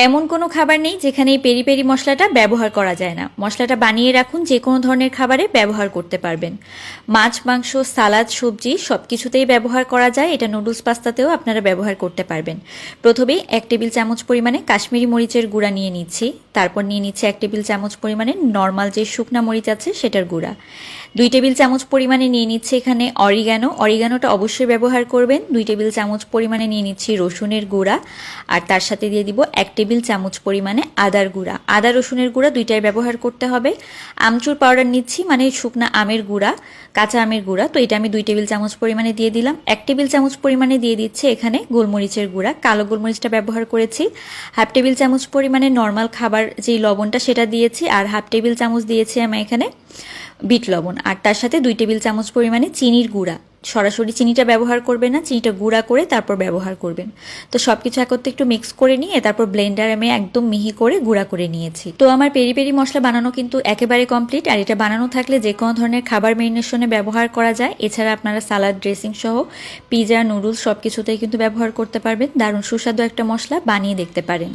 এমন কোনো খাবার নেই যেখানে এই পেরি পেরি মশলাটা ব্যবহার করা যায় না। মশলাটা বানিয়ে রাখুন, যে কোনো ধরনের খাবারে ব্যবহার করতে পারবেন। মাছ, মাংস, সালাদ, সবজি সব কিছুতেই ব্যবহার করা যায়। এটা নুডলস পাস্তাতেও আপনারা ব্যবহার করতে পারবেন। প্রথমেই 1 টেবিল চামচ পরিমাণে কাশ্মীরি মরিচের গুঁড়া নিয়ে নিচ্ছি। তারপর নিয়ে নিচ্ছি 1 টেবিল চামচ পরিমাণে নর্মাল যে শুকনা মরিচ আছে সেটার গুঁড়া। 2 টেবিল চামচ পরিমাণে নিয়ে নিচ্ছি এখানে অরিগানোটা অবশ্যই ব্যবহার করবেন। 2 টেবিল চামচ পরিমাণে নিয়ে নিচ্ছি রসুনের গুঁড়া, আর তার সাথে দিয়ে দিব 1 টেবিল চামচ পরিমাণে আদার গুঁড়া। আদা রসুনের গুঁড়া দুইটাই ব্যবহার করতে হবে। আমচুর পাউডার নিচ্ছি, মানে শুকনা আমের গুঁড়া, কাঁচা আমের গুঁড়া, তো এটা আমি 2 টেবিল চামচ পরিমাণে দিয়ে দিলাম। 1 টেবিল চামচ পরিমাণে দিয়ে দিচ্ছে এখানে গোলমরিচের গুঁড়া, কালো গোলমরিচটা ব্যবহার করেছি। 1/2 টেবিল চামচ পরিমাণে নর্মাল খাবার যেই লবণটা সেটা দিয়েছি, আর 1/2 টেবিল চামচ দিয়েছি আমি এখানে বিট লবণ, আর তার সাথে 2 টেবিল চামচ পরিমাণে চিনির গুঁড়া। সরাসরি চিনিটা ব্যবহার করবেন না, চিনিটা গুঁড়া করে তারপর ব্যবহার করবেন। তো সব কিছু একত্রে একটু মিক্স করে নিয়ে তারপর ব্লেন্ডারে আমি একদম মিহি করে গুঁড়া করে নিয়েছি। তো আমার পেরি পেরি মশলা বানানো কিন্তু একেবারে কমপ্লিট। আর এটা বানানো থাকলে যে কোনো ধরনের খাবার ম্যারিনেশনে ব্যবহার করা যায়। এছাড়া আপনারা সালাদ ড্রেসিং সহ পিৎজা, নুডলস সব কিছুতেই কিন্তু ব্যবহার করতে পারবেন। দারুণ সুস্বাদু একটা মশলা, বানিয়ে দেখতে পারেন।